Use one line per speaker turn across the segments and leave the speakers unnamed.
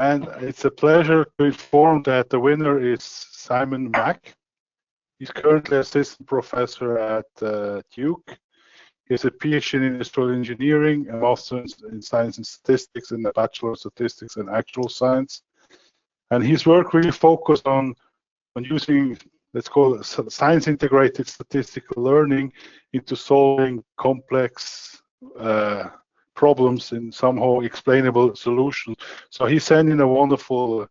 and it's a pleasure to inform that the winner is Simon Mack. He's currently assistant professor at Duke. He has a PhD in industrial engineering, a master in science and statistics, and a bachelor of statistics and actual science. And his work really focused on using, let's call it, science-integrated statistical learning into solving complex problems in somehow explainable solutions. So he sent in a wonderful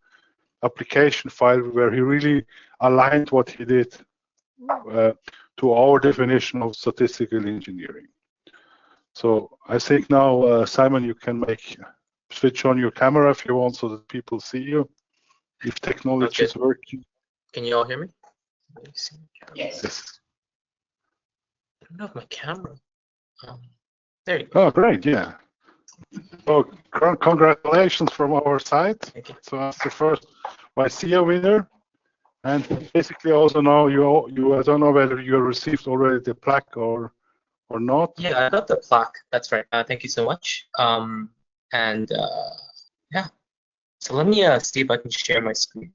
application file where he really aligned what he did to our definition of statistical engineering. So I think now, Simon, you can switch on your camera if you want so that people see you, if technology is working.
Can you all hear me?
Yes.
I don't know if my camera. There you go.
Oh, great, yeah. So congratulations from our side. So that's the first YSEA winner. And basically also now I don't know whether you received already the plaque or not.
Yeah, I got the plaque. That's right. Thank you so much. Yeah. So let me see if I can share my screen.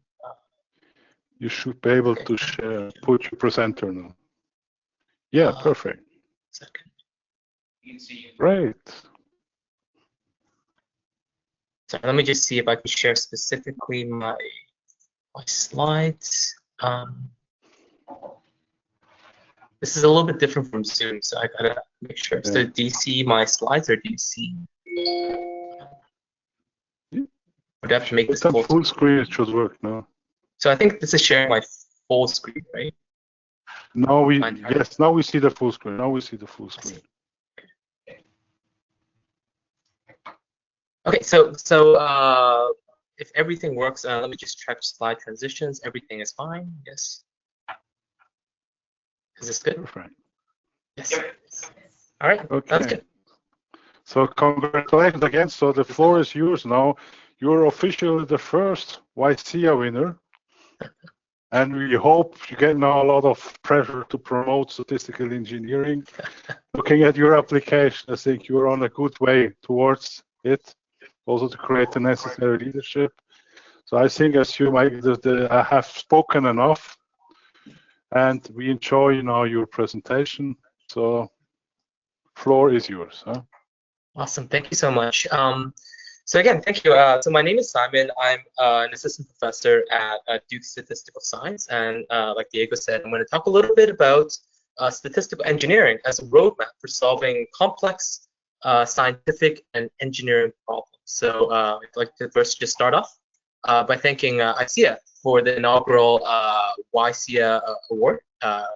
You should be able to share, put your presenter now. Yeah, perfect.
Second.
Great.
So let me just see if I can share specifically my slides. This is a little bit different from Zoom, so I gotta make sure. Yeah. So do you see my slides, or do you see? Would I have to make this
full screen? It should work now.
So I think this is sharing my full screen, right?
Now now we see the full screen. Now we see the full screen.
Okay, so if everything works, let me just check slide transitions. Everything is fine. Yes. Is this good?
Perfect.
Yes. All right. Okay. That's good.
So congratulations again. So the floor is yours now. You're officially the first YSEA winner. And we hope you get now a lot of pressure to promote statistical engineering. Looking at your application, I think you're on a good way towards it, also to create the necessary leadership. So I think, I have spoken enough, and we enjoy your presentation. So floor is yours. Huh?
Awesome. Thank you so much. So again, thank you. So my name is Simon. I'm an assistant professor at Duke Statistical Science. And like Diego said, I'm going to talk a little bit about statistical engineering as a roadmap for solving complex scientific and engineering problems. So I'd like to first just start off by thanking ISEA for the inaugural YSEA award. I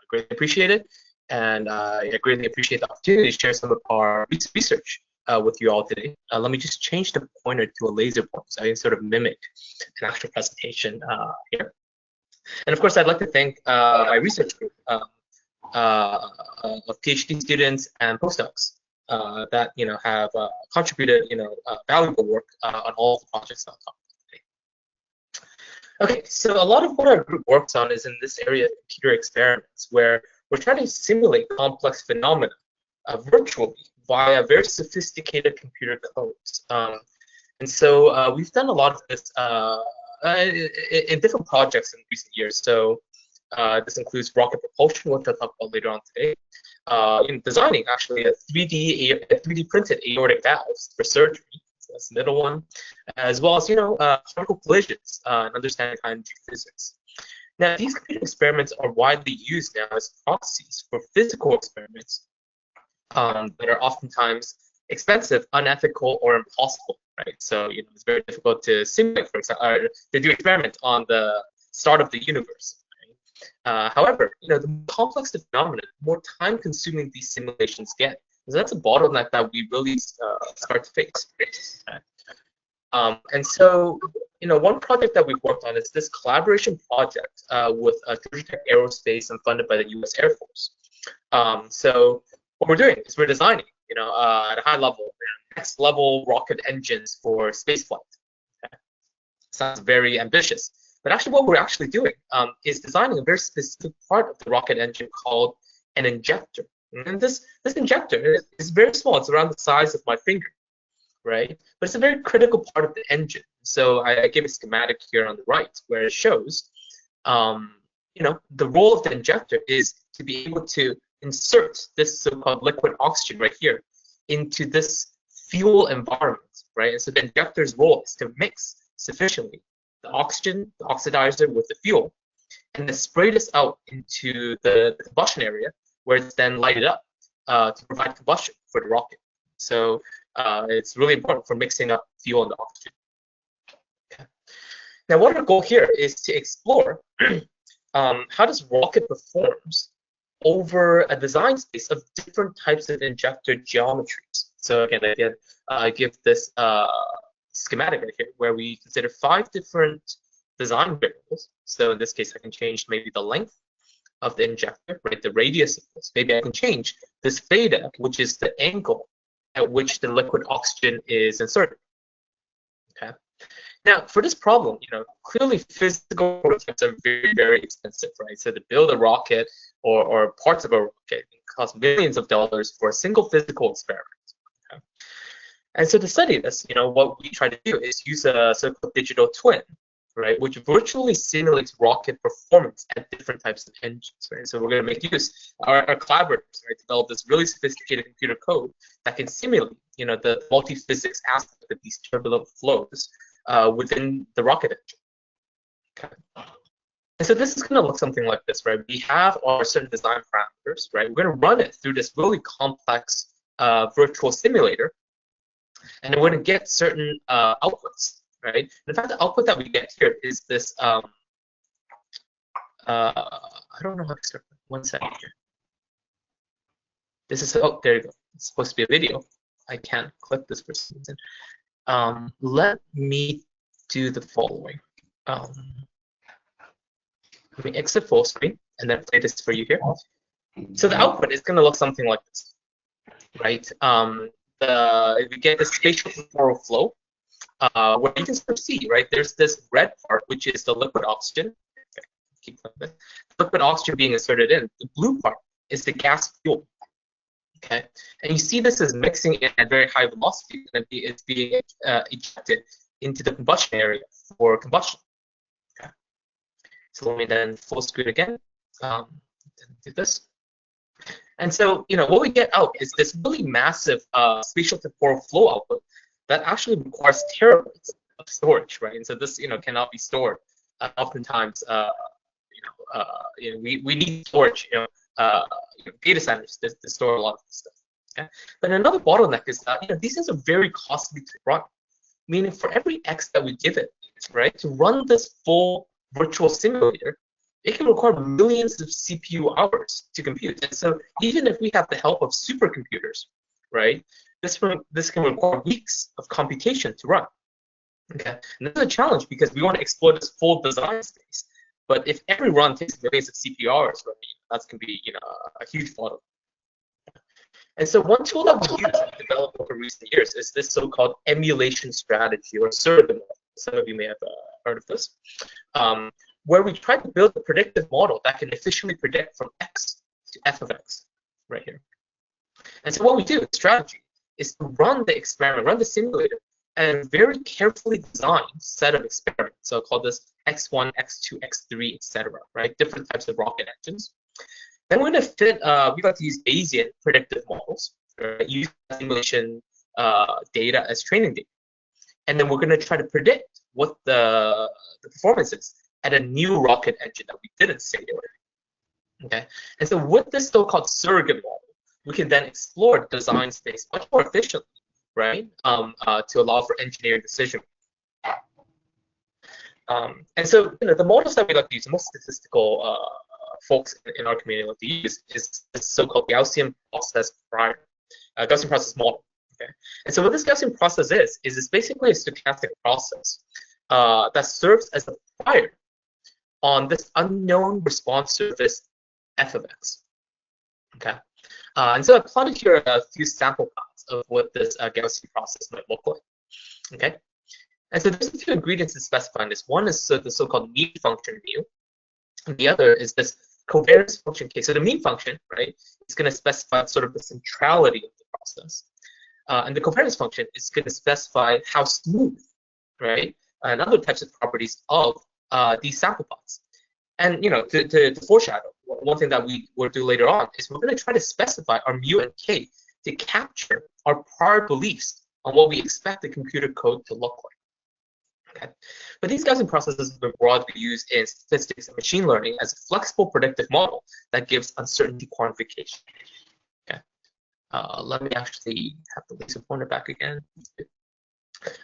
greatly appreciate it. And I greatly appreciate the opportunity to share some of our research with you all today. Let me just change the pointer to a laser pointer so I can sort of mimic an actual presentation here. And of course, I'd like to thank my research group of PhD students and postdocs that have contributed valuable work on all the projects I'll talk about today. Okay, so a lot of what our group works on is in this area of computer experiments, where we're trying to simulate complex phenomena virtually via very sophisticated computer codes. And so we've done a lot of this in different projects in recent years. So this includes rocket propulsion, which I'll talk about later on today, in designing actually a 3D printed aortic valves for surgery. So that's the middle one, as well as particle collisions and understanding high-energy physics. Now, these computer experiments are widely used now as proxies for physical experiments that are oftentimes expensive, unethical, or impossible, right? So, it's very difficult to simulate, for example, or to do experiment on the start of the universe. Right? However, the more complex the phenomenon, the more time-consuming these simulations get. So that's a bottleneck that we really start to face. Right? And so, one project that we've worked on is this collaboration project with Georgia Tech Aerospace and funded by the U.S. Air Force. So what we're doing is we're designing, at a high level, next level rocket engines for spaceflight. Okay? Sounds very ambitious, but actually what we're actually doing is designing a very specific part of the rocket engine called an injector. And this injector is very small. It's around the size of my finger. right? But it's a very critical part of the engine. So I give a schematic here on the right where it shows, the role of the injector is to be able to insert this so-called liquid oxygen right here into this fuel environment, right? And so the injector's role is to mix sufficiently the oxygen, the oxidizer with the fuel, and then spray this out into the combustion area where it's then lighted up to provide combustion for the rocket. So it's really important for mixing up fuel and the oxygen. Okay. Now, what our goal here is to explore how does rocket performs over a design space of different types of injector geometries. So again, I give this schematic right here where we consider 5 different design variables. So in this case, I can change maybe the length of the injector, right? The radius of this. Maybe I can change this theta, which is the angle at which the liquid oxygen is inserted. Okay. Now, for this problem, clearly physical prototypes are very, very expensive, right? So to build a rocket or parts of a rocket, it costs millions of dollars for a single physical experiment. Okay? And so to study this, what we try to do is use a so-called digital twin, right, which virtually simulates rocket performance at different types of engines, right? So we're going to make use, our collaborators, right, develop this really sophisticated computer code that can simulate, the multi-physics aspect of these turbulent flows within the rocket engine. Okay. And so this is going to look something like this, right? We have our certain design parameters, right? We're going to run it through this really complex virtual simulator, and we're going to get certain outputs, right? And in fact, the output that we get here is this, I don't know how to start. 1 second here. This is, oh, there you go. It's supposed to be a video. I can't click this for some reason. Let me do the following. Let me exit full screen and then play this for you here. So the output is going to look something like this, right? We get the spatial temporal flow, where you can sort of see, right? There's this red part, which is the liquid oxygen. Okay, keep like this. Liquid oxygen being inserted in. The blue part is the gas fuel. Okay, and you see this is mixing in at very high velocity, and it's being ejected into the combustion area for combustion. Okay, so let me then full screen again. Do this. And so, what we get out is this really massive spatial temporal flow output that actually requires terabytes of storage, right? And so this, cannot be stored. Oftentimes, we need storage, data centers to store a lot of this stuff. Okay? But another bottleneck is that, these things are very costly to run. Meaning for every X that we give it, right, to run this full virtual simulator, it can require millions of CPU hours to compute. And so even if we have the help of supercomputers, right, this can require weeks of computation to run. Okay, and this is a challenge because we want to explore this full design space. But if every run takes millions of CPU hours, right, that's going to be a huge bottleneck. And so one tool that we use and developed over recent years is this so-called emulation strategy, or surrogate model. Some of you may have heard of this, where we try to build a predictive model that can efficiently predict from X to F of X, right here. And so what we do in strategy is to run the experiment, run the simulator, at a very carefully designed set of experiments. So I'll call this X1, X2, X3, etc. Right? Different types of rocket engines. Then we're going to fit, we like to use Bayesian predictive models, right? Use simulation data as training data. And then we're going to try to predict what the performance is at a new rocket engine that we didn't simulate. Okay? And so with this so-called surrogate model, we can then explore design space much more efficiently, right? To allow for engineering decision. And so, the models that we like to use, the most statistical folks in our community like to use, is this so-called Gaussian process prior, Gaussian process model. Okay, and so what this Gaussian process is it's basically a stochastic process that serves as a prior on this unknown response surface f of x. Okay, and so I plotted here a few sample plots of what this Gaussian process might look like. Okay, and so there's a few ingredients to specify in this. One is the so-called mean function mu, and the other is this covariance function k. So the mean function, right, is going to specify sort of the centrality of the process. And the covariance function is going to specify how smooth, right, and other types of properties of these sample plots. And to foreshadow, one thing that we will do later on is we're going to try to specify our mu and k to capture our prior beliefs on what we expect the computer code to look like. Okay, but these Gaussian processes have been broadly used in statistics and machine learning as a flexible predictive model that gives uncertainty quantification. Okay, let me actually have the laser pointer back again.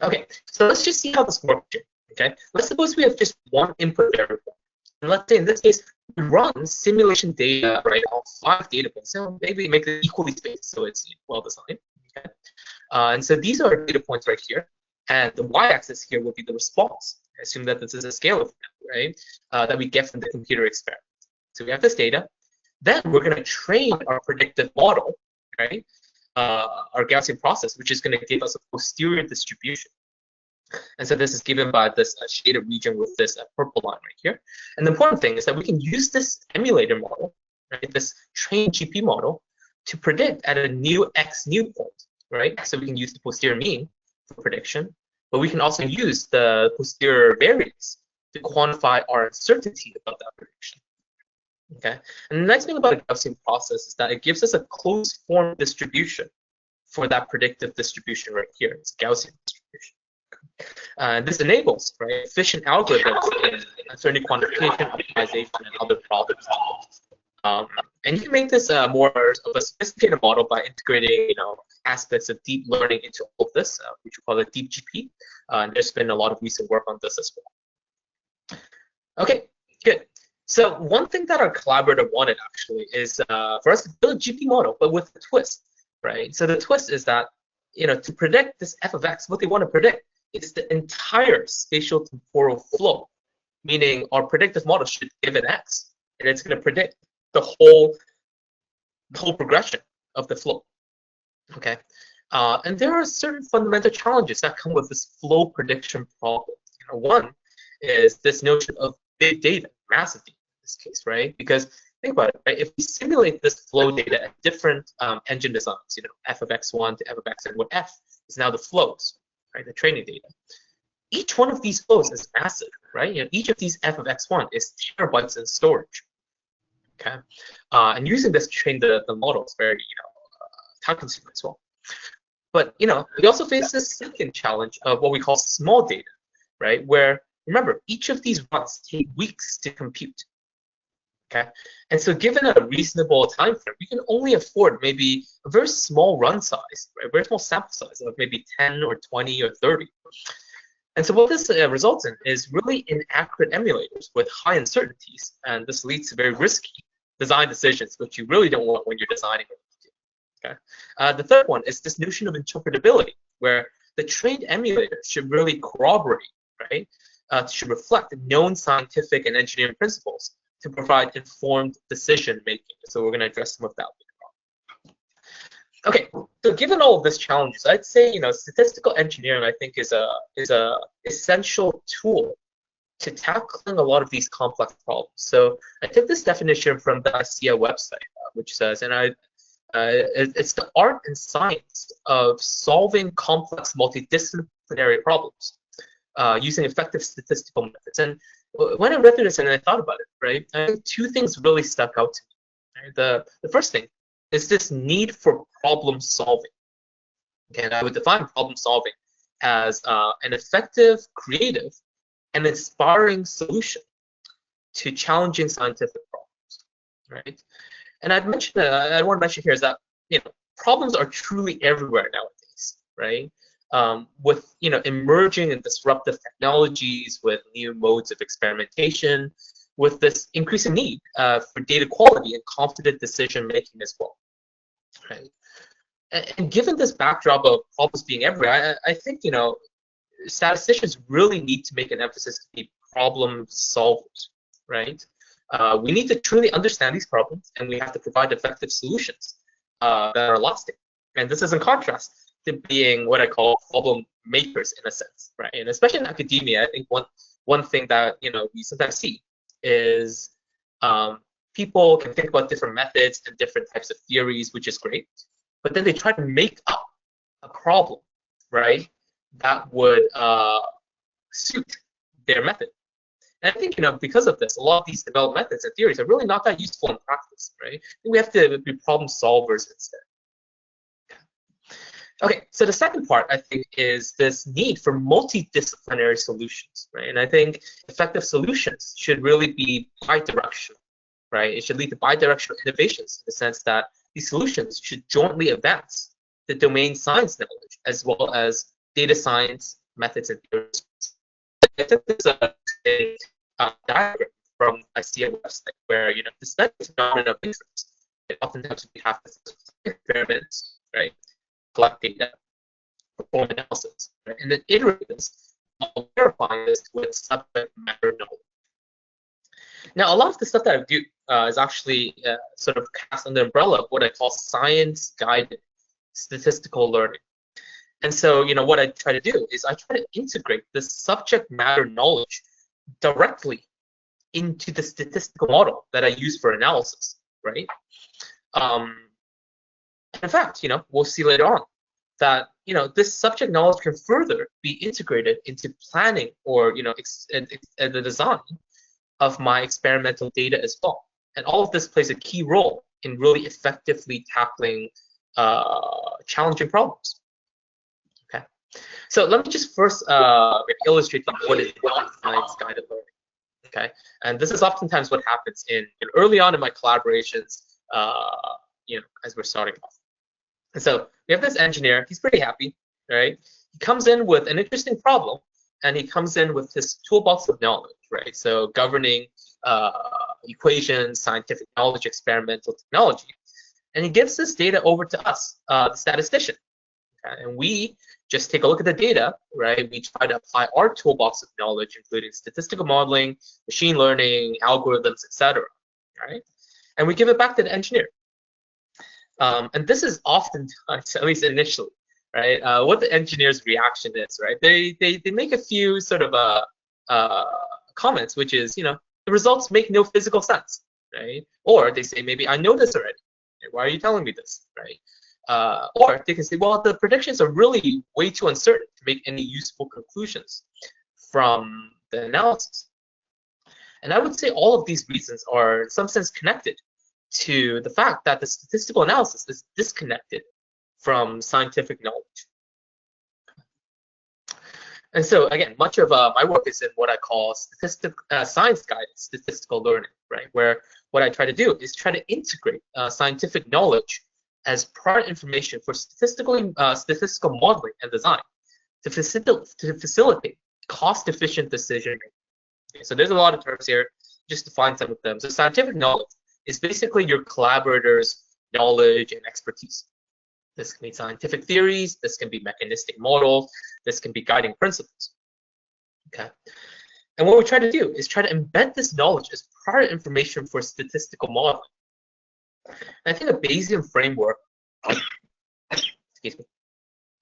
Okay, so let's just see how this works here. Okay, let's suppose we have just one input variable. And let's say in this case, we run simulation data, right, on 5 data points. So maybe make it equally spaced so it's well designed. Okay, and so these are data points right here, and the y-axis here will be the response. I assume that this is a scale of that, right, that we get from the computer experiment. So we have this data. Then we're going to train our predictive model, right, our Gaussian process, which is going to give us a posterior distribution. And so this is given by this shaded region with this purple line right here. And the important thing is that we can use this emulator model, right, this trained GP model, to predict at a new x new point, right? So we can use the posterior mean for prediction, but we can also use the posterior variance to quantify our uncertainty about that prediction. Okay, and the nice thing about a Gaussian process is that it gives us a closed form distribution for that predictive distribution right here. It's a Gaussian distribution. This enables, right, efficient algorithms in uncertainty quantification, optimization, and other problems. And you can make this more of a sophisticated model by integrating, aspects of deep learning into all of this, which we call a deep GP. And there's been a lot of recent work on this as well. Okay, good. So one thing that our collaborator wanted actually is for us to build a GP model, but with a twist, right? So the twist is that, to predict this f of x, what they want to predict is the entire spatial temporal flow, meaning our predictive model should give an x, and it's going to predict the whole progression of the flow. Okay, and there are certain fundamental challenges that come with this flow prediction problem. One is this notion of big data, massive data in this case, right? Because think about it, right? If we simulate this flow data at different engine designs, f of x1 to f of xn, what f is now the flows, right? The training data. Each one of these flows is massive, right? Each of these f of x1 is terabytes in storage. Okay, and using this to train the model is very, time-consuming as well. But we also face this second challenge of what we call small data, right? Where remember, each of these runs take weeks to compute. Okay, and so given a reasonable time frame, we can only afford maybe a very small run size, right? Very small sample size of maybe 10 or 20 or 30. And so what this results in is really inaccurate emulators with high uncertainties, and this leads to very risky design decisions, which you really don't want when you're designing. Okay. The third one is this notion of interpretability, where the trained emulator should really corroborate, right? Should reflect known scientific and engineering principles to provide informed decision making. So we're going to address some of that later on. Okay, so given all of these challenges, I'd say statistical engineering I think is a essential tool to tackling a lot of these complex problems. So I took this definition from the ISEA website, which says, and it's the art and science of solving complex multidisciplinary problems using effective statistical methods. And when I read through this and I thought about it, right, I think two things really stuck out to me. Right? The first thing is this need for problem solving. Okay, and I would define problem solving as an effective, creative, and inspiring solution to challenging scientific problems, right? And I want to mention here is that problems are truly everywhere nowadays, right? With emerging and disruptive technologies, with new modes of experimentation, with this increasing need for data quality and confident decision making as well, right? And given this backdrop of problems being everywhere, I think statisticians really need to make an emphasis to be problem solvers, right? We need to truly understand these problems, and we have to provide effective solutions that are lasting. And this is in contrast to being what I call problem makers in a sense, right? And especially in academia, I think one thing that we sometimes see is people can think about different methods and different types of theories, which is great, but then they try to make up a problem, right, that would suit their method. And I think, because of this, a lot of these developed methods and theories are really not that useful in practice, right? We have to be problem solvers instead. Okay, so the second part, I think, is this need for multidisciplinary solutions, right? And I think effective solutions should really be bi-directional, right? It should lead to bi-directional innovations in the sense that these solutions should jointly advance the domain science knowledge as well as data science methods and theories. I took this diagram from ISEA website where, to study a phenomenon of interest, oftentimes we have to experiments, right? Collect data, perform analysis, right? And then iterate this, verifying this with subject matter knowledge. Now, a lot of the stuff that I do is actually sort of cast under the umbrella of what I call science-guided statistical learning. And so, what I try to do is I try to integrate this subject matter knowledge directly into the statistical model that I use for analysis, right? In fact, we'll see later on that, this subject knowledge can further be integrated into planning or, and the design of my experimental data as well. And all of this plays a key role in really effectively tackling challenging problems. Okay, so let me just first illustrate what is not science-guided learning. Okay, and this is oftentimes what happens in early on in my collaborations, as we're starting off. And so we have this engineer. He's pretty happy, right? He comes in with an interesting problem, and he comes in with his toolbox of knowledge, right? So governing equations, scientific knowledge, experimental technology, and he gives this data over to us, the statistician, okay? And we just take a look at the data, right? We try to apply our toolbox of knowledge, including statistical modeling, machine learning, algorithms, etc., right? And we give it back to the engineer. And this is oftentimes, at least initially, right, what the engineer's reaction is, right? They make a few sort of comments, which is, the results make no physical sense, right? Or they say, maybe I know this already. Why are you telling me this, right? Or they can say, well, the predictions are really way too uncertain to make any useful conclusions from the analysis. And I would say all of these reasons are in some sense connected to the fact that the statistical analysis is disconnected from scientific knowledge. And so again, much of my work is in what I call science-guided statistical learning, right? Where what I try to do is try to integrate scientific knowledge as prior information for statistical modeling and design to facilitate cost-efficient decision making. Okay, so there's a lot of terms here, just to find some of them. So scientific knowledge is basically your collaborators' knowledge and expertise. This can be scientific theories, this can be mechanistic models, this can be guiding principles. Okay. And what we try to do is try to embed this knowledge as prior information for statistical modeling. And I think a Bayesian framework, excuse me,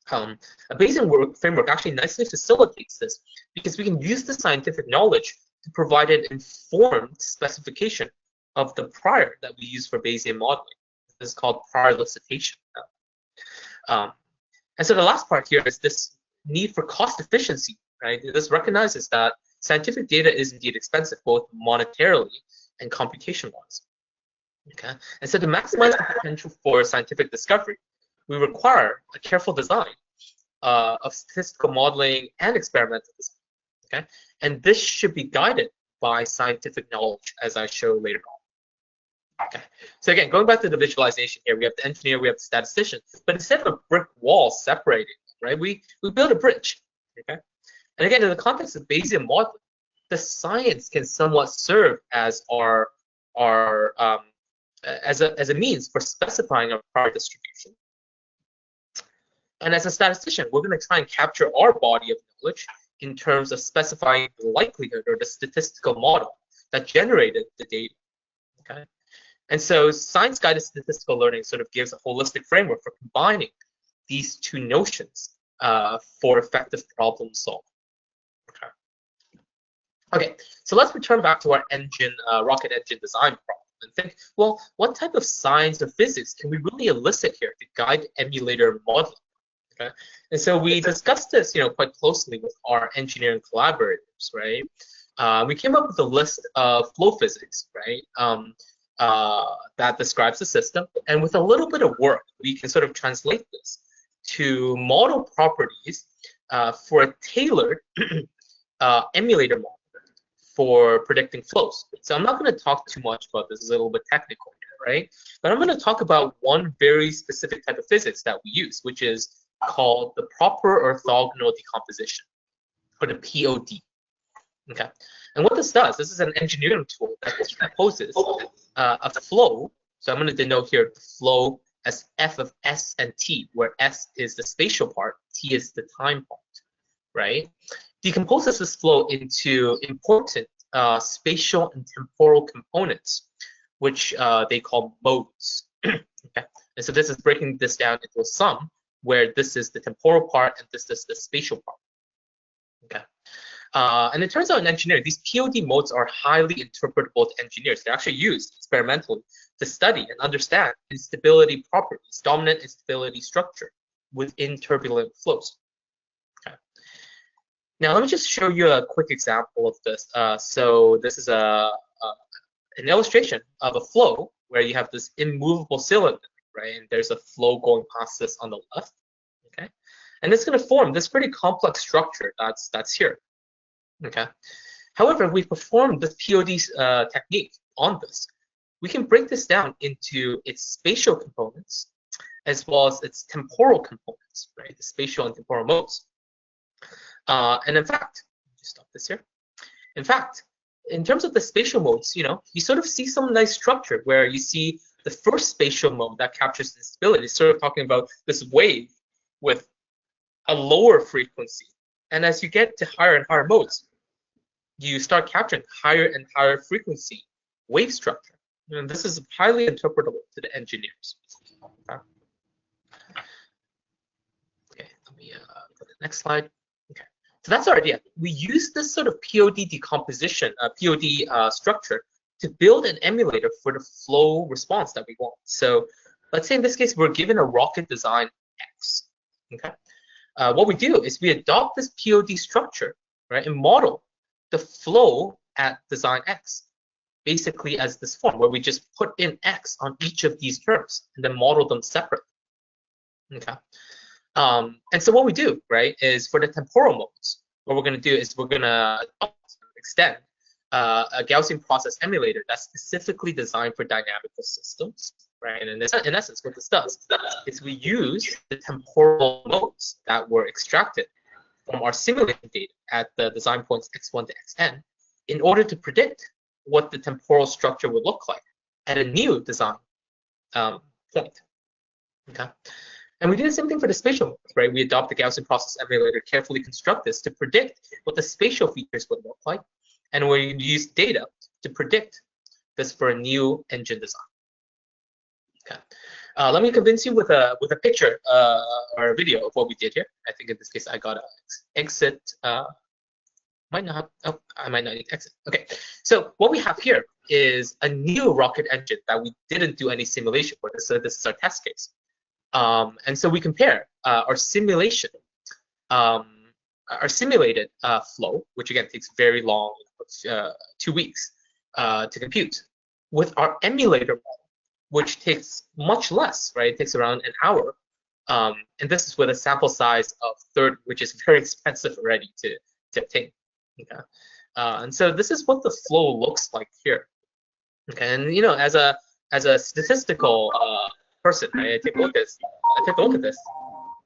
a Bayesian framework actually nicely facilitates this because we can use the scientific knowledge to provide an informed specification of the prior that we use for Bayesian modeling. This is called prior elicitation. And so the last part here is this need for cost efficiency, right? This recognizes that scientific data is indeed expensive, both monetarily and computation-wise. Okay, and so to maximize the potential for scientific discovery, we require a careful design of statistical modeling and experimental design. Okay, and this should be guided by scientific knowledge, as I show later on. Okay, so again, going back to the visualization here, we have the engineer, we have the statistician, but instead of a brick wall separating, right, we build a bridge. Okay, and again, in the context of Bayesian modeling, the science can somewhat serve as as a means for specifying a prior distribution. And as a statistician, we're going to try and capture our body of knowledge in terms of specifying the likelihood or the statistical model that generated the data. Okay, and so science-guided statistical learning sort of gives a holistic framework for combining these two notions for effective problem solving. Okay, so let's return back to our rocket engine design problem and think, well, what type of science or physics can we really elicit here to guide emulator modeling? Okay, and so we discussed this, quite closely with our engineering collaborators, right? We came up with a list of flow physics, right? That describes the system, and with a little bit of work, we can sort of translate this to model properties for a tailored emulator model for predicting flows. So I'm not going to talk too much about this; it's a little bit technical here, right? But I'm going to talk about one very specific type of physics that we use, which is called the proper orthogonal decomposition, or the POD. Okay, and what this does, this is an engineering tool that decomposes a flow. So I'm going to denote here the flow as f of s and t, where s is the spatial part, t is the time part, right? Decomposes this flow into important spatial and temporal components, which they call modes. Okay, and so this is breaking this down into a sum, where this is the temporal part and this is the spatial part. Okay. And it turns out in engineering, these POD modes are highly interpretable to engineers. They're actually used experimentally to study and understand instability properties, dominant instability structure within turbulent flows. Okay. Now, let me just show you a quick example of this. So this is an illustration of a flow where you have this immovable cylinder, right? And there's a flow going past this on the left, okay? And it's going to form this pretty complex structure that's here. Okay. However, we performed this POD technique on this. We can break this down into its spatial components as well as its temporal components, right? The spatial and temporal modes. And in fact, just stop this here. In fact, in terms of the spatial modes, you sort of see some nice structure where you see the first spatial mode that captures instability, sort of talking about this wave with a lower frequency. And as you get to higher and higher modes, you start capturing higher and higher frequency wave structure. And this is highly interpretable to the engineers. Okay, let me go to the next slide. Okay, so that's our idea. We use this sort of POD decomposition, POD structure to build an emulator for the flow response that we want. So let's say in this case, we're given a rocket design X. Okay. What we do is we adopt this POD structure, right, and model the flow at design X, basically as this form, where we just put in X on each of these terms and then model them separately. Okay. And so what we do, right, is for the temporal modes, what we're going to do is we're going to extend a Gaussian process emulator that's specifically designed for dynamical systems, right? And in essence, what this does is we use the temporal modes that were extracted from our simulation data at the design points x1 to xn in order to predict what the temporal structure would look like at a new design point. Okay. And we do the same thing for the spatial modes, right? We adopt the Gaussian process emulator, carefully construct this to predict what the spatial features would look like. And we use data to predict this for a new engine design. Okay. Let me convince you with a picture or a video of what we did here. I think in this case I got an exit. Might not. Oh, I might not need exit. Okay. So what we have here is a new rocket engine that we didn't do any simulation for. So this is our test case. And so we compare our simulation, our simulated flow, which again takes very long, 2 weeks to compute, with our emulator model, which takes much less, right? It takes around an hour. And this is with a sample size of 30, which is very expensive already to obtain. Okay. And so this is what the flow looks like here. Okay. And as a statistical person, right, I take a look at this,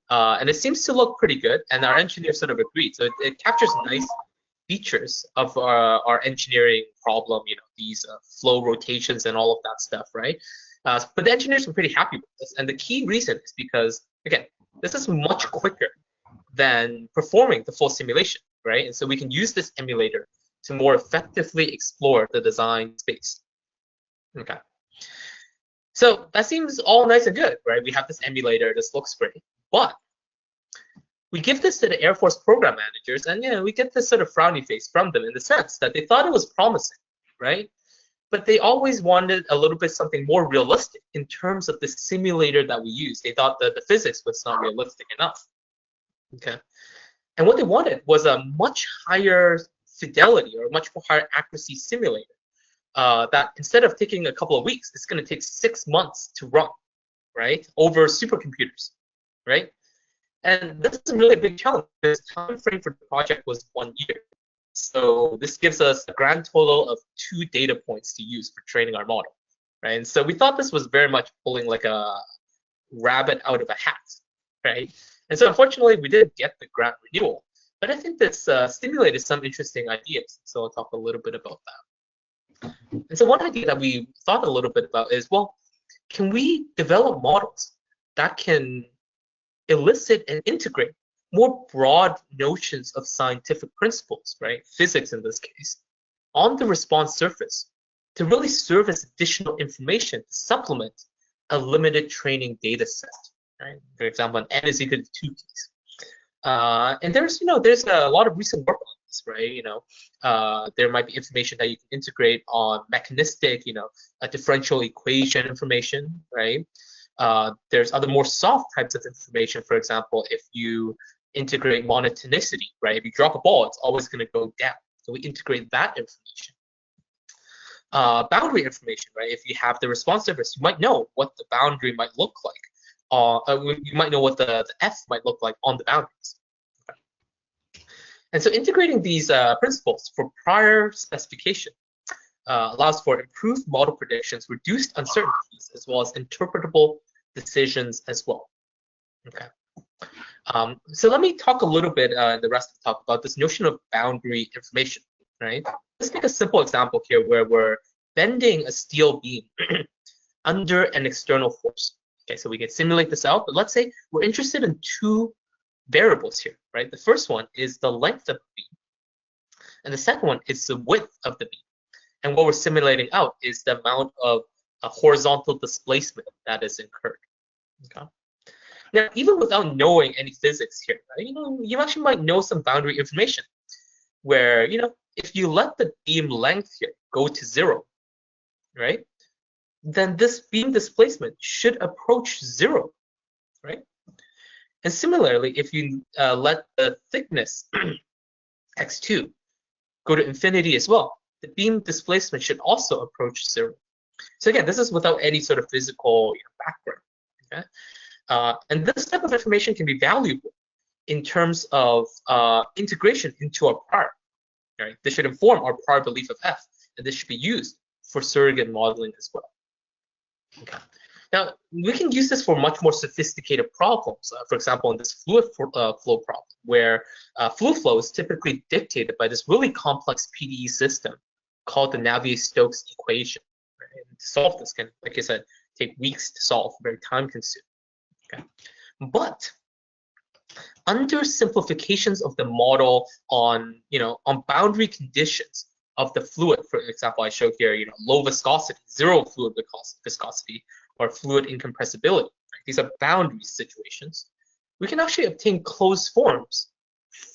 and it seems to look pretty good. And our engineers sort of agreed. So it captures nice features of our engineering problem, these flow rotations and all of that stuff, right? But the engineers were pretty happy with this. And the key reason is because, again, this is much quicker than performing the full simulation, right? And so we can use this emulator to more effectively explore the design space. Okay. So that seems all nice and good, right? We have this emulator, this looks great, but we give this to the Air Force program managers, and we get this sort of frowny face from them in the sense that they thought it was promising, right? But they always wanted a little bit something more realistic in terms of the simulator that we use. They thought that the physics was not realistic enough. Okay. And what they wanted was a much higher fidelity or much more higher accuracy simulator that instead of taking a couple of weeks, it's going to take 6 months to run, right, over supercomputers, right? And this is really a big challenge. The time frame for the project was 1 year. So this gives us a grand total of 2 data points to use for training our model, right? And so we thought this was very much pulling like a rabbit out of a hat, right? And so unfortunately, we didn't get the grant renewal. But I think this stimulated some interesting ideas. So I'll talk a little bit about that. And so one idea that we thought a little bit about is, well, can we develop models that can elicit and integrate more broad notions of scientific principles, right? Physics in this case, on the response surface to really serve as additional information to supplement a limited training data set, right? For example, an n is equal to 2 keys. And there's a lot of recent work on this, right? There might be information that you can integrate on mechanistic, a differential equation information, right? There's other more soft types of information. For example, if you integrate monotonicity, right? If you drop a ball, it's always going to go down. So we integrate that information. Boundary information, right? If you have the response surface, you might know what the boundary might look like. You might know what the F might look like on the boundaries. Okay. And so integrating these principles for prior specification allows for improved model predictions, reduced uncertainties, as well as interpretable decisions as well. Okay. So let me talk a little bit in the rest of the talk about this notion of boundary information, right? Let's take a simple example here where we're bending a steel beam under an external force. Okay, so we can simulate this out, but let's say we're interested in 2 variables here, right? The first one is the length of the beam, and the second one is the width of the beam. And what we're simulating out is the amount of horizontal displacement that is incurred. Okay. Now, even without knowing any physics here, right, you actually might know some boundary information where, if you let the beam length here go to 0, right, then this beam displacement should approach 0, right? And similarly, if you let the thickness x2 go to infinity as well, the beam displacement should also approach 0. So again, this is without any sort of physical background. Okay? And this type of information can be valuable in terms of integration into our prior. Right? This should inform our prior belief of F, and this should be used for surrogate modeling as well. Okay. Now, we can use this for much more sophisticated problems. For example, in this fluid flow problem, where fluid flow is typically dictated by this really complex PDE system called the Navier-Stokes equation. Right? And to solve this can, like I said, take weeks to solve, very time-consuming. Okay. But under simplifications of the model on boundary conditions of the fluid, for example, I showed here, low viscosity, 0 fluid viscosity, or fluid incompressibility. Right? These are boundary situations. We can actually obtain closed forms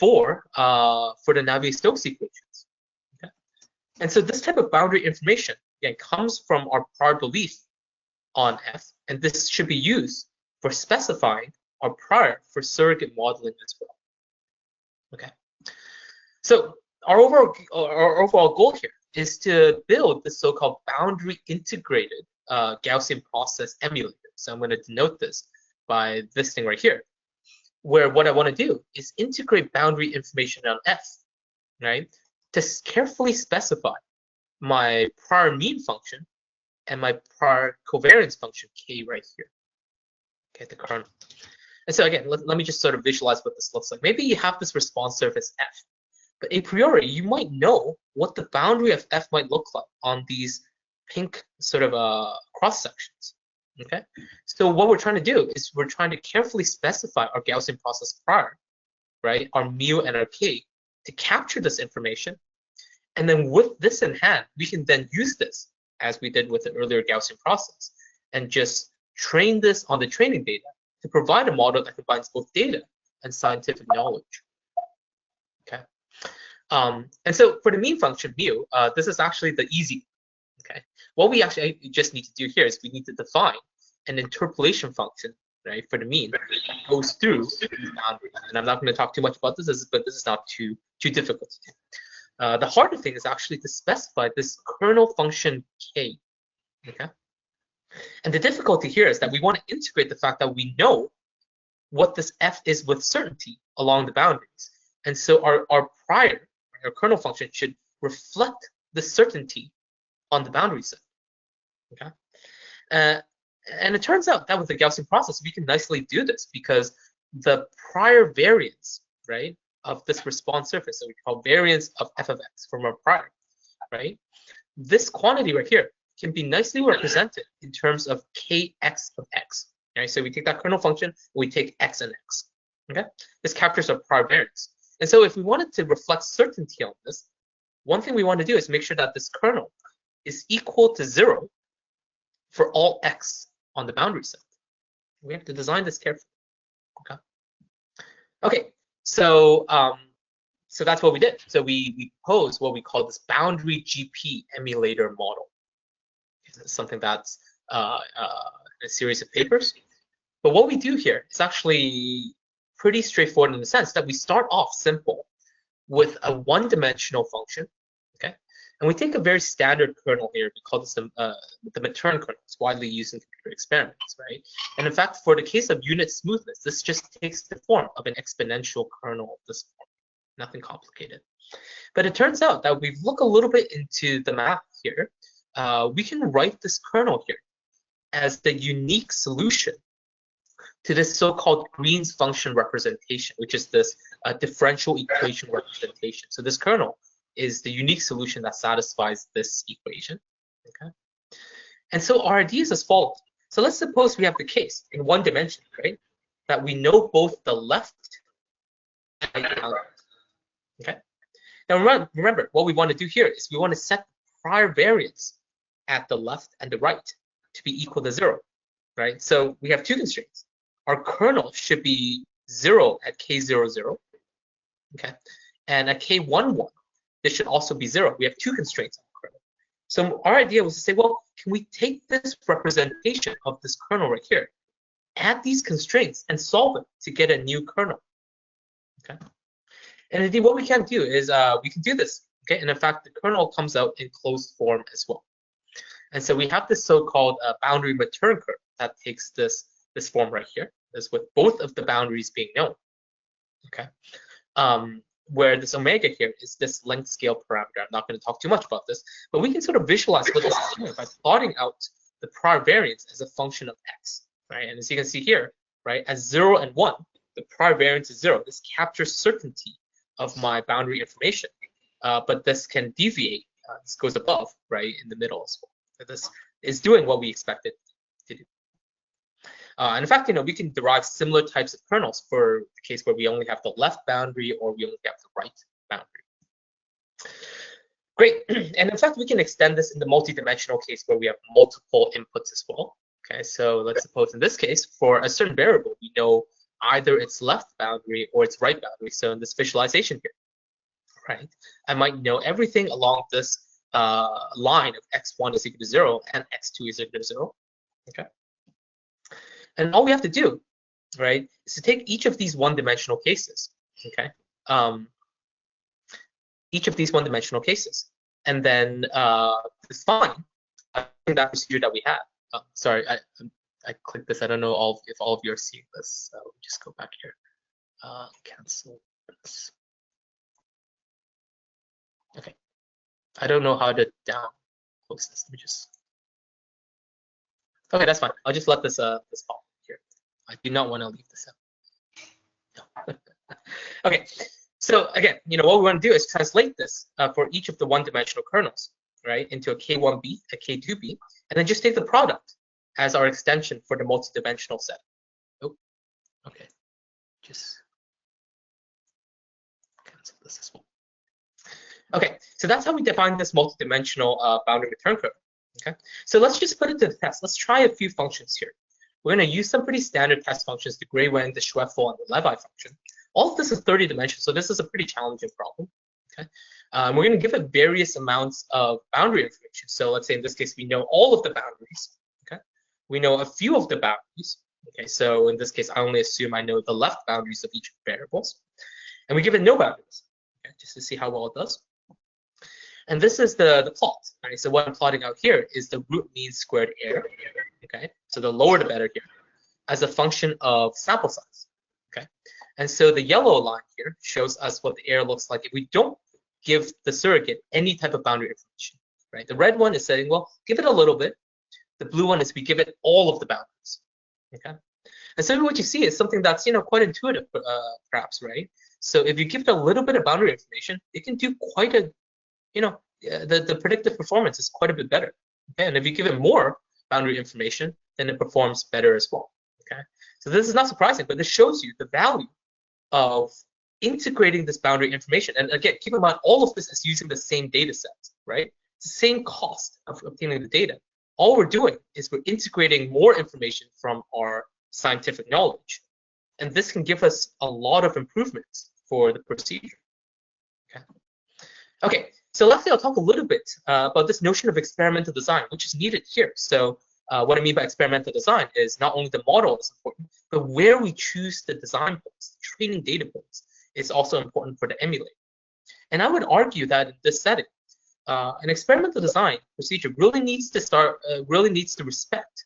for the Navier-Stokes equations. Okay? And so this type of boundary information, again, comes from our prior belief on F, and this should be used for specifying our prior for surrogate modeling as well. Okay. So our overall goal here is to build the so-called boundary integrated Gaussian process emulator. So I'm going to denote this by this thing right here, where what I want to do is integrate boundary information on F, right, to carefully specify my prior mean function and my prior covariance function K right here. Okay, the kernel. And so again, let me just sort of visualize what this looks like. Maybe you have this response surface F, but a priori, you might know what the boundary of F might look like on these pink sort of cross sections. Okay, so what we're trying to do is we're trying to carefully specify our Gaussian process prior, right, our mu and our k, to capture this information. And then with this in hand, we can then use this, as we did with the earlier Gaussian process, and just train this on the training data to provide a model that combines both data and scientific knowledge. Okay. And so for the mean function mu, this is actually the easy. Okay. What we actually just need to do here is we need to define an interpolation function right, for the mean goes through these boundaries. And I'm not going to talk too much about this, but this is not too difficult to do. The harder thing is actually to specify this kernel function k. Okay. And the difficulty here is that we want to integrate the fact that we know what this f is with certainty along the boundaries. And so our kernel function should reflect the certainty on the boundary set. Okay. And it turns out that with the Gaussian process, we can nicely do this because the prior variance, right, of this response surface, so we call variance of f of x from our prior, right? This quantity right here can be nicely represented in terms of kx of x. Right? So we take that kernel function, and we take x and x. Okay, this captures our prior variance. And so if we wanted to reflect certainty on this, one thing we want to do is make sure that this kernel is equal to 0 for all x on the boundary set. We have to design this carefully. Okay. Okay. So so that's what we did. So we proposed what we call this boundary GP emulator model. This is something that's a series of papers. But what we do here is actually pretty straightforward in the sense that we start off simple with a one-dimensional function, okay? And we take a very standard kernel here. We call this the Matern kernel. It's widely used in computer experiments, right? And in fact, for the case of unit smoothness, this just takes the form of an exponential kernel of this form. Nothing complicated. But it turns out that we look a little bit into the math here. We can write this kernel here as the unique solution to this so-called Green's function representation, which is this differential equation representation. So this kernel is the unique solution that satisfies this equation. Okay. And so our idea is as follows. So let's suppose we have the case in one dimension, right? That we know both the left and right boundaries. Okay. Now remember, what we want to do here is we want to set prior variance at the left and the right to be equal to 0, right? So we have two constraints. Our kernel should be 0 at k0, 0, okay? And at k11, this should also be 0. We have two constraints on the kernel. So our idea was to say, well, can we take this representation of this kernel right here, add these constraints, and solve it to get a new kernel, okay? And indeed, what we can do is we can do this, okay? And in fact, the kernel comes out in closed form as well. And so we have this so-called boundary Matern kernel that takes this form right here, is with both of the boundaries being known, okay? Where this omega here is this length scale parameter. I'm not going to talk too much about this, but we can sort of visualize what this is doing by plotting out the prior variance as a function of x, right? And as you can see here, right, as 0 and 1, the prior variance is 0. This captures certainty of my boundary information, but this can deviate. This goes above, right, in the middle as well. So this is doing what we expect it to do. And in fact, we can derive similar types of kernels for the case where we only have the left boundary or we only have the right boundary. Great. And in fact, we can extend this in the multi-dimensional case where we have multiple inputs as well. Okay, so let's suppose in this case, for a certain variable, we know either its left boundary or its right boundary. So in this visualization here, right, I might know everything along this line of x1 is equal to 0 and x2 is equal to 0. Okay. And all we have to do, right, is to take each of these one-dimensional cases, okay, each of these one-dimensional cases, and then define that procedure that we have. Sorry, I clicked this. I don't know if all of you are seeing this. So just go back here. Cancel this. Okay. I don't know how to down close this. Let me just. Okay, that's fine. I'll just let this this fall here. I do not want to leave this out. No. Okay. So again, what we want to do is translate this for each of the one-dimensional kernels, right, into a K1b, a K2b, and then just take the product as our extension for the multi-dimensional set. Oh, okay. Just cancel this as well. Okay, so that's how we define this multi-dimensional boundary Matern kernel. Okay, so let's just put it to the test. Let's try a few functions here. We're going to use some pretty standard test functions, the Gray-Wang, the Schwefel, and the Levi function. All of this is 30 dimensions, so this is a pretty challenging problem. Okay, we're going to give it various amounts of boundary information. So let's say in this case, we know all of the boundaries. Okay, we know a few of the boundaries. Okay, so in this case, I only assume I know the left boundaries of each variables, and we give it no boundaries, okay, just to see how well it does. And this is the plot, right? So what I'm plotting out here is the root mean squared error, okay? So the lower the better here, as a function of sample size, okay? And so the yellow line here shows us what the error looks like if we don't give the surrogate any type of boundary information, right? The red one is saying, well, give it a little bit. The blue one is we give it all of the boundaries, okay? And so what you see is something that's, quite intuitive, perhaps, right? So if you give it a little bit of boundary information, it can do quite a, the predictive performance is quite a bit better, okay? And if you give it more boundary information, then it performs better as well, okay? So this is not surprising, but this shows you the value of integrating this boundary information. And again, keep in mind, all of this is using the same data set, right? It's the same cost of obtaining the data. All we're doing is we're integrating more information from our scientific knowledge. And this can give us a lot of improvements for the procedure. Okay, so lastly, I'll talk a little bit about this notion of experimental design, which is needed here. So what I mean by experimental design is not only the model is important, but where we choose the design points, the training data points, is also important for the emulator. And I would argue that in this setting, an experimental design procedure really needs to respect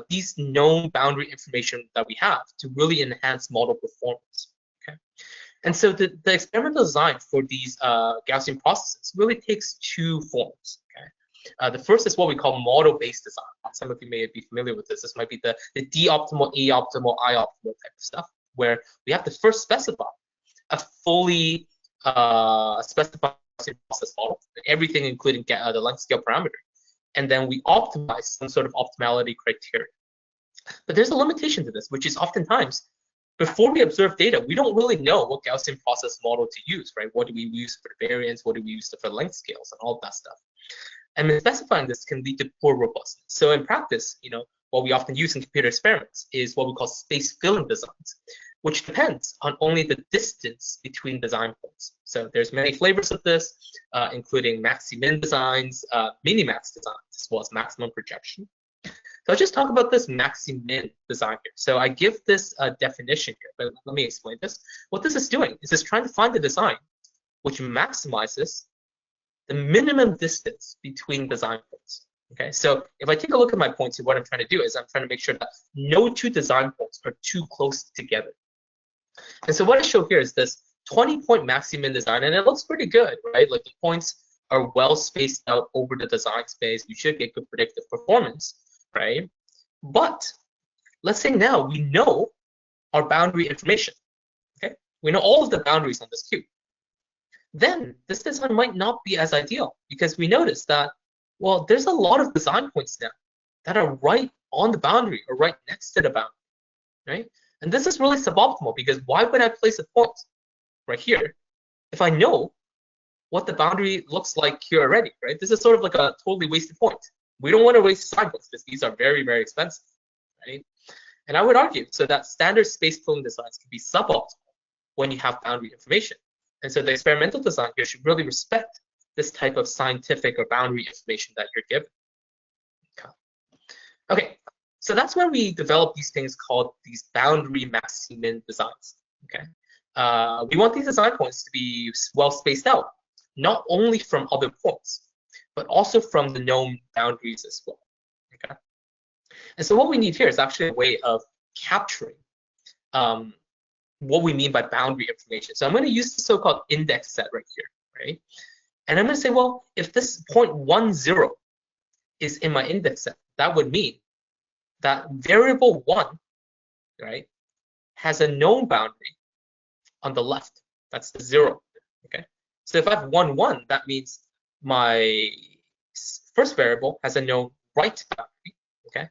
these known boundary information that we have to really enhance model performance. Okay, and so the experimental design for these Gaussian processes really takes two forms. Okay, the first is what we call model-based design. Some of you may be familiar with this. This might be the D-optimal, E-optimal, I-optimal type of stuff, where we have to first specify a fully specified process model, everything including the length scale parameter, and then we optimize some sort of optimality criteria. But there's a limitation to this, which is oftentimes, before we observe data, we don't really know what Gaussian process model to use, right? What do we use for the variance? What do we use for length scales and all of that stuff? And specifying this can lead to poor robustness. So in practice, what we often use in computer experiments is what we call space filling designs, which depends on only the distance between design points. So there's many flavors of this, including maxi-min designs, minimax designs, as well as maximum projection. So I'll just talk about this maxi-min design here. So I give this definition here, but let me explain this. What this is doing is it's trying to find the design which maximizes the minimum distance between design points. Okay, so if I take a look at my points here, what I'm trying to do is I'm trying to make sure that no two design points are too close together. And so what I show here is this 20-point maxi-min design, and it looks pretty good, right? Like the points are well spaced out over the design space. You should get good predictive performance, right? But let's say now we know our boundary information, okay? We know all of the boundaries on this cube. Then this design might not be as ideal because we notice that, well, there's a lot of design points now that are right on the boundary or right next to the boundary, right? And this is really suboptimal because why would I place a point right here if I know what the boundary looks like here already, right? This is sort of like a totally wasted point. We don't want to waste design points because these are very, very expensive, right? And I would argue so that standard space filling designs can be suboptimal when you have boundary information. And so the experimental design here should really respect this type of scientific or boundary information that you're given. Okay, so that's when we develop these things called these boundary maxi-min designs. Okay, we want these design points to be well spaced out, not only from other points, but also from the known boundaries as well. Okay, and so what we need here is actually a way of capturing what we mean by boundary information. So I'm going to use the so-called index set right here, right? And I'm going to say, well, if this 0.10 is in my index set, that would mean that variable 1, right, has a known boundary on the left. That's the 0, okay? So if I have 1, 1, that means my first variable has a known right boundary, okay?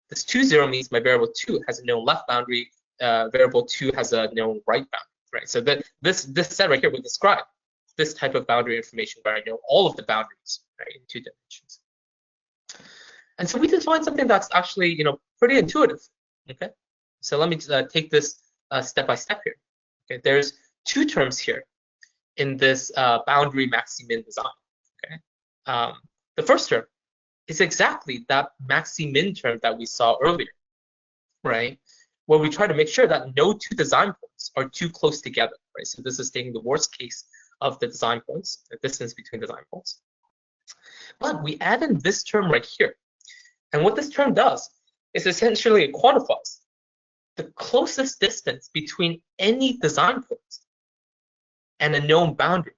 This 2, 0 means my variable 2 has a known left boundary. Variable 2 has a known right boundary, right? So that this set right here would describe this type of boundary information where I know all of the boundaries, right, in 2 dimensions. And so we define something that's actually, pretty intuitive. Okay, so let me take this step by step here. Okay, there's 2 terms here in this boundary maxi-min design. Okay, the first term is exactly that maxi-min term that we saw earlier, right? Where we try to make sure that no two design points are too close together, right? So this is taking the worst case of the design points, the distance between design points. But we add in this term right here. And what this term does is essentially it quantifies the closest distance between any design point and a known boundary.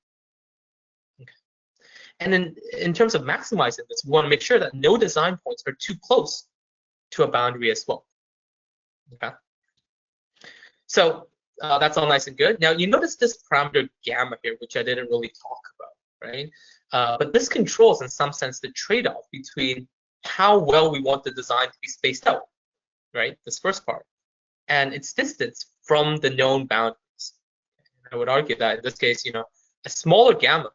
Okay. And in terms of maximizing this, we want to make sure that no design points are too close to a boundary as well. Okay. So that's all nice and good. Now you notice this parameter gamma here, which I didn't really talk about, right? But this controls, in some sense, the trade-off between how well we want the design to be spaced out, right? This first part, and its distance from the known boundaries. I would argue that in this case, a smaller gamma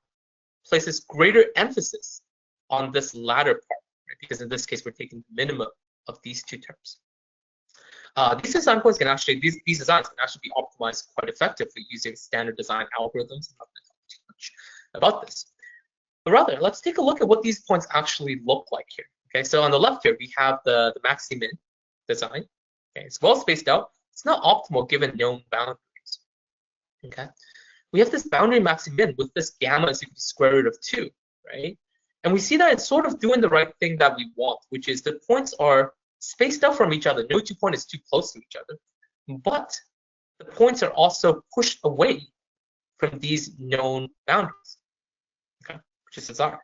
places greater emphasis on this latter part, right? Because in this case, we're taking the minimum of these two terms. These design points can actually, these designs can actually be optimized quite effectively using standard design algorithms. I'm not going to talk too much about this. But rather, let's take a look at what these points actually look like here. Okay, so on the left here, we have the maxi-min design. Okay, it's well spaced out. It's not optimal given known boundaries. Okay, we have this boundary maxi-min with this gamma is equal to square root of 2, right? And we see that it's sort of doing the right thing that we want, which is the points are spaced out from each other. No two point is too close to each other, but the points are also pushed away from these known boundaries, okay, which is desired.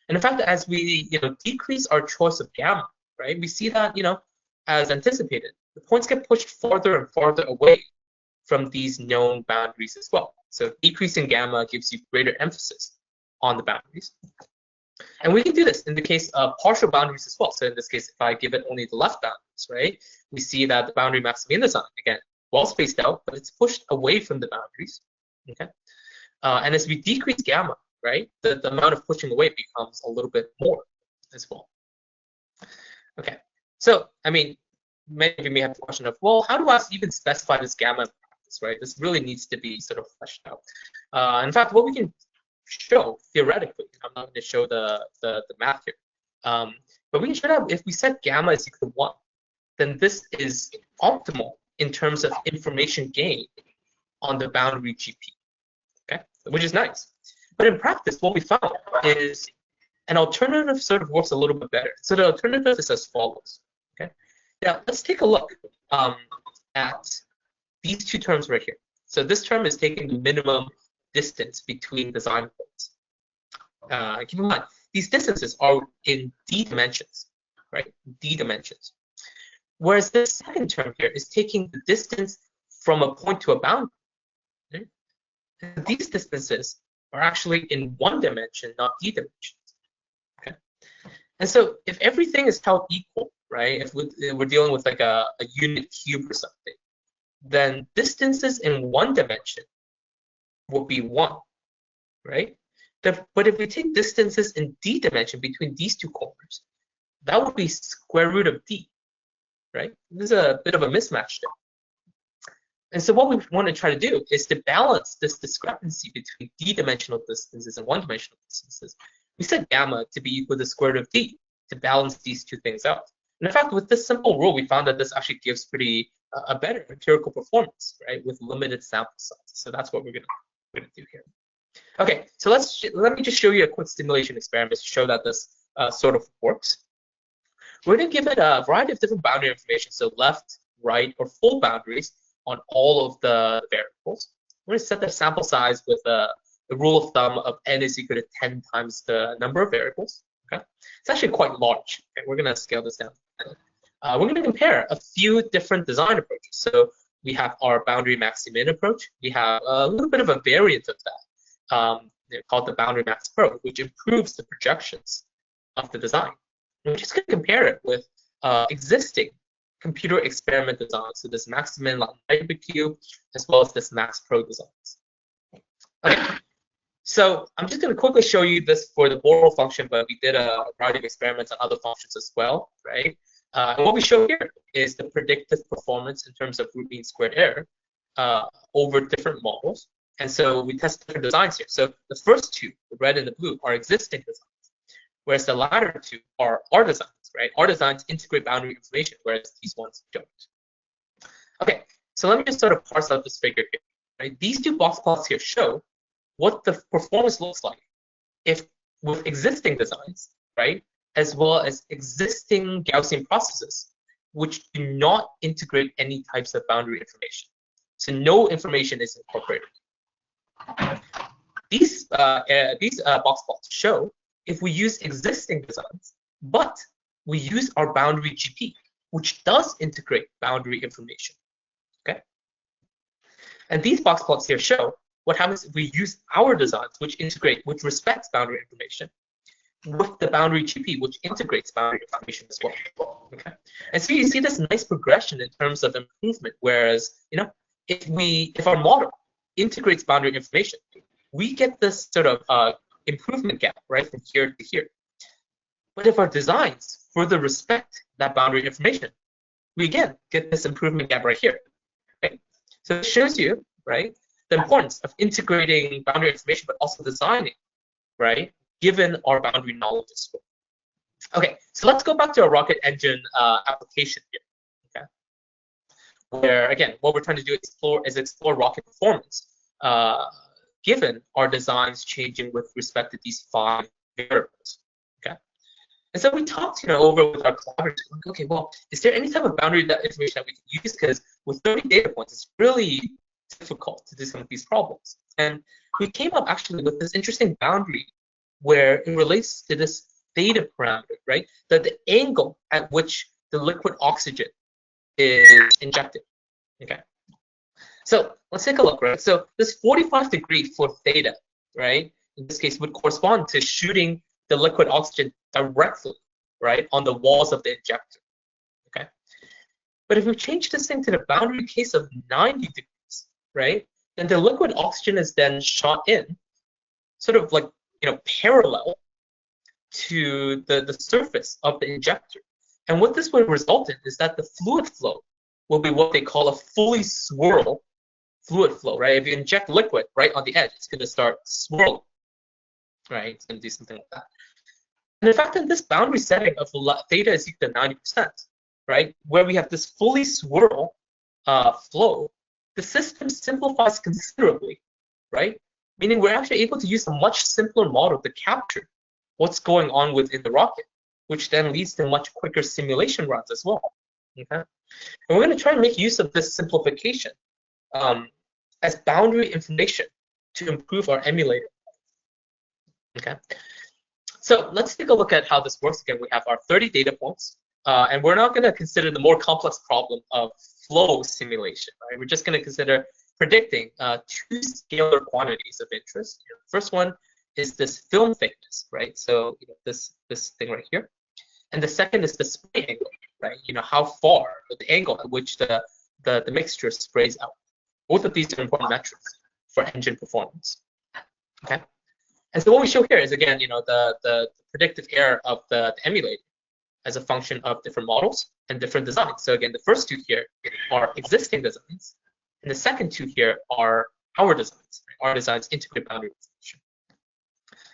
And in fact, as we decrease our choice of gamma, right, we see that as anticipated, the points get pushed farther and farther away from these known boundaries as well. So decreasing gamma gives you greater emphasis on the boundaries. And we can do this in the case of partial boundaries as well. So in this case, if I give it only the left boundaries, right, we see that the boundary maximum design, again, well spaced out, but it's pushed away from the boundaries. Okay. And as we decrease gamma, right, the amount of pushing away becomes a little bit more as well. Okay. So, I mean, many of you may have the question of, well, how do I even specify this gamma in practice, right? This really needs to be sort of fleshed out. In fact, what we can show theoretically, I'm not going to show the math here, but we can show that if we set gamma is equal to 1, then this is optimal in terms of information gain on the boundary GP, okay, which is nice. But in practice, what we found is an alternative sort of works a little bit better. So the alternative is as follows, okay? Now, let's take a look at these two terms right here. So this term is taking the minimum distance between design points. Keep in mind, these distances are in d dimensions, right? D dimensions. Whereas this second term here is taking the distance from a point to a boundary. Okay? And these distances are actually in 1 dimension, not d dimensions. Okay. And so if everything is held equal, right? If we're dealing with like a unit cube or something, then distances in 1 dimension will be 1, right? But if we take distances in d dimension between these two corners, that would be square root of d, right? There's a bit of a mismatch there. And so what we want to try to do is to balance this discrepancy between d-dimensional distances and 1-dimensional distances. We set gamma to be equal to the square root of d to balance these two things out. And in fact, with this simple rule, we found that this actually gives a better empirical performance, right, with limited sample size. So that's what we're gonna do here. Okay, so let me just show you a quick simulation experiment to show that this sort of works. We're gonna give it a variety of different boundary information, so left, right, or full boundaries on all of the variables. We're going to set the sample size with the rule of thumb of n is equal to 10 times the number of variables. Okay, it's actually quite large. Okay, we're going to scale this down. We're going to compare a few different design approaches. So we have our boundary maxi-min approach. We have a little bit of a variant of that called the boundary max pro, which improves the projections of the design. And we're just going to compare it with existing computer experiment designs, so this maxi-min cube as well as this max pro designs. Okay, so I'm just going to quickly show you this for the Borel function, but we did a variety of experiments on other functions as well, right? And what we show here is the predictive performance in terms of root mean squared error over different models. And so we test different designs here. So the first two, the red and the blue, are existing designs, whereas the latter two are our designs, right? Our designs integrate boundary information, whereas these ones don't. Okay, so let me just sort of parse out this figure here. Right? These two box plots here show what the performance looks like if with existing designs, right, as well as existing Gaussian processes, which do not integrate any types of boundary information. So no information is incorporated. These box plots show if we use existing designs, but we use our boundary GP, which does integrate boundary information. Okay. And these box plots here show what happens if we use our designs, which respects boundary information, with the boundary GP, which integrates boundary information as well. Okay. And so you see this nice progression in terms of improvement. Whereas, if our model integrates boundary information, we get this sort of improvement gap, right, from here to here. But if our designs further respect that boundary information, we again get this improvement gap right here. Right? So it shows you, right, the importance of integrating boundary information, but also designing, right, given our boundary knowledge as well. Okay, so let's go back to our rocket engine application here. Okay, where again, what we're trying to do is explore rocket performance, given our designs changing with respect to these 5 variables. Okay, and so we talked, over with our collaborators. Like, okay, well, is there any type of boundary information that we can use? Because with 30 data points, it's really difficult to do some of these problems. And we came up actually with this interesting boundary where it relates to this theta parameter, right? That the angle at which the liquid oxygen is injected. Okay. So let's take a look, right? So this 45 degree for theta, right? In this case, would correspond to shooting the liquid oxygen directly, right, on the walls of the injector. Okay. But if we change this thing to the boundary case of 90 degrees, right, then the liquid oxygen is then shot in, sort of like, parallel to the surface of the injector. And what this would result in is that the fluid flow will be what they call a fully swirl fluid flow, right? If you inject liquid right on the edge, it's going to start swirling, right? It's going to do something like that. And in fact, in this boundary setting of theta is equal to 90%, right, where we have this fully swirl flow, the system simplifies considerably, right? Meaning we're actually able to use a much simpler model to capture what's going on within the rocket, which then leads to much quicker simulation runs as well. Okay? And we're going to try and make use of this simplification as boundary information to improve our emulator. Okay. So let's take a look at how this works. Again, we have our 30 data points, and we're not going to consider the more complex problem of flow simulation. Right? We're just going to consider predicting 2 scalar quantities of interest. The first one is this film thickness, right? So this thing right here, and the second is the spray angle, right? How far, the angle at which the mixture sprays out. Both of these are important metrics for engine performance. Okay. And so what we show here is, again, the predictive error of the emulator as a function of different models and different designs. So again, the first 2 here are existing designs, and the second 2 here are our designs. Our designs integrate boundary information.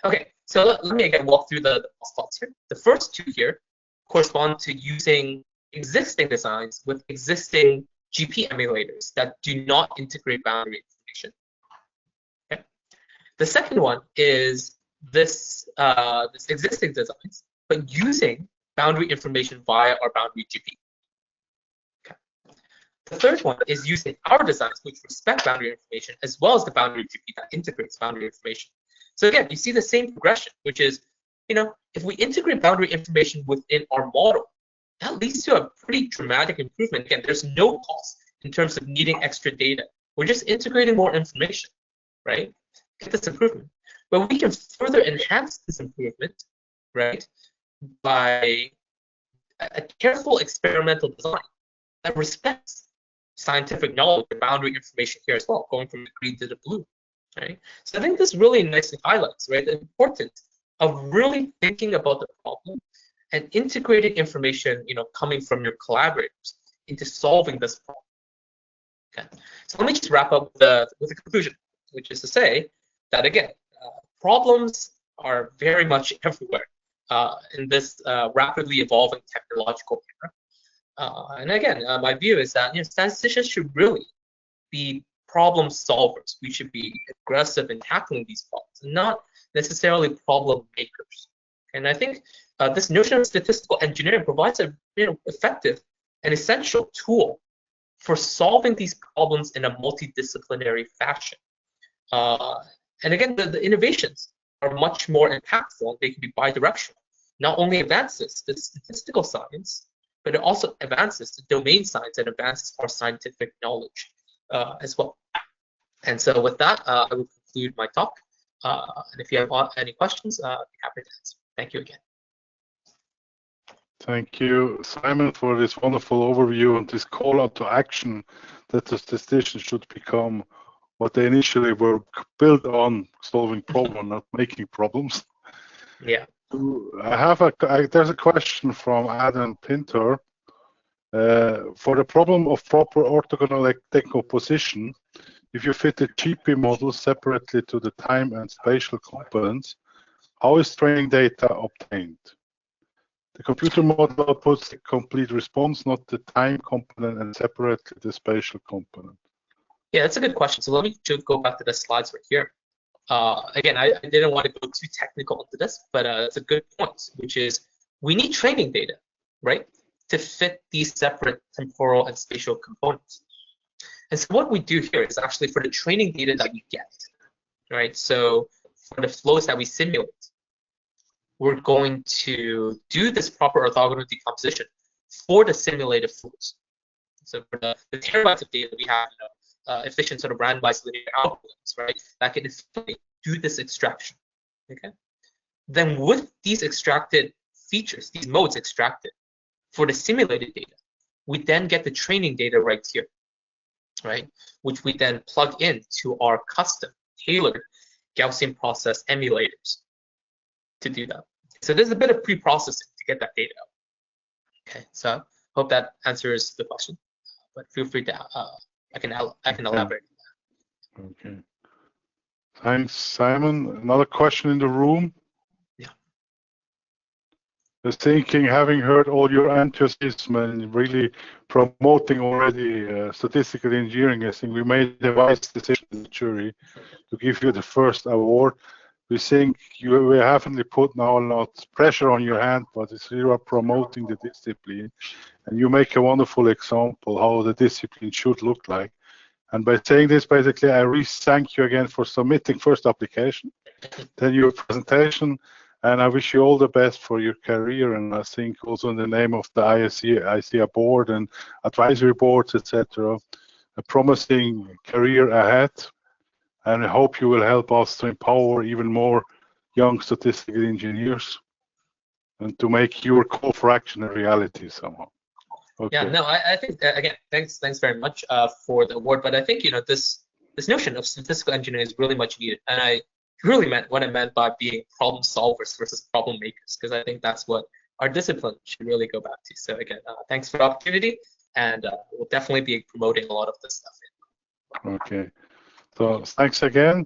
Okay, so let me again walk through the plots here. The first 2 here correspond to using existing designs with existing GP emulators that do not integrate boundary information. Okay. The second one is this existing designs, but using boundary information via our boundary GP. Okay. The third one is using our designs, which respect boundary information, as well as the boundary GP that integrates boundary information. So again, you see the same progression, which is, if we integrate boundary information within our model, that leads to a pretty dramatic improvement. Again, there's no cost in terms of needing extra data. We're just integrating more information, right? Get this improvement. But we can further enhance this improvement, right, by a careful experimental design that respects scientific knowledge and boundary information here as well, going from the green to the blue, right? So I think this really nicely highlights, right, the importance of really thinking about the problem and integrating information, coming from your collaborators into solving this problem. Okay, so let me just wrap up with a conclusion, which is to say that again, problems are very much everywhere in this rapidly evolving technological era. And again, my view is that statisticians should really be problem solvers. We should be aggressive in tackling these problems, and not necessarily problem makers. And I think this notion of statistical engineering provides a effective and essential tool for solving these problems in a multidisciplinary fashion. And again, the innovations are much more impactful. They can be bidirectional. Not only advances the statistical science, but it also advances the domain science and advances our scientific knowledge as well. And so with that, I will conclude my talk. And if you have any questions, I'd be happy to answer. Thank you again.
Thank you, Simon, for this wonderful overview and this call out to action that the statisticians should become what they initially were built on, solving problems, not making problems.
Yeah.
There's a question from Adam Pinter. For the problem of proper orthogonal decomposition, if you fit the GP model separately to the time and spatial components, how is training data obtained? The computer model outputs the complete response, not the time component, and separately the spatial component.
Yeah, that's a good question. So let me just go back to the slides right here. Again, I didn't want to go too technical into this, but it's a good point, which is we need training data, right, to fit these separate temporal and spatial components. And so what we do here is actually for the training data that we get, right? So for the flows that we simulate, we're going to do this proper orthogonal decomposition for the simulated flows. So for the terabytes of data we have, efficient sort of randomized linear algorithms, right, that can efficiently do this extraction. Okay. Then with these extracted features, these modes extracted for the simulated data, we then get the training data right here, right, which we then plug into our custom tailored Gaussian process emulators to do that. So there's a bit of pre-processing to get that data out. Okay, so hope that answers the question, but feel free to I can elaborate on that.
Okay. Thanks, Simon. Another question in the room.
Yeah.
Just thinking, having heard all your enthusiasm and really promoting already statistical engineering, I think we made the wise decision in the jury to give you the first award. We think we haven't put now a lot of pressure on your hand, but it's really promoting the discipline. And you make a wonderful example how the discipline should look like. And by saying this, basically, I thank you again for submitting first application, then your presentation, and I wish you all the best for your career. And I think also in the name of the ISEA board and advisory boards, etc., a promising career ahead. And I hope you will help us to empower even more young statistical engineers and to make your call for action a reality somehow. Okay.
Yeah, no, I think again, thanks very much for the award. But I think this notion of statistical engineering is really much needed, and I really meant what I meant by being problem solvers versus problem makers, because I think that's what our discipline should really go back to. So again, thanks for the opportunity, and we'll definitely be promoting a lot of this stuff.
Okay. So thanks again.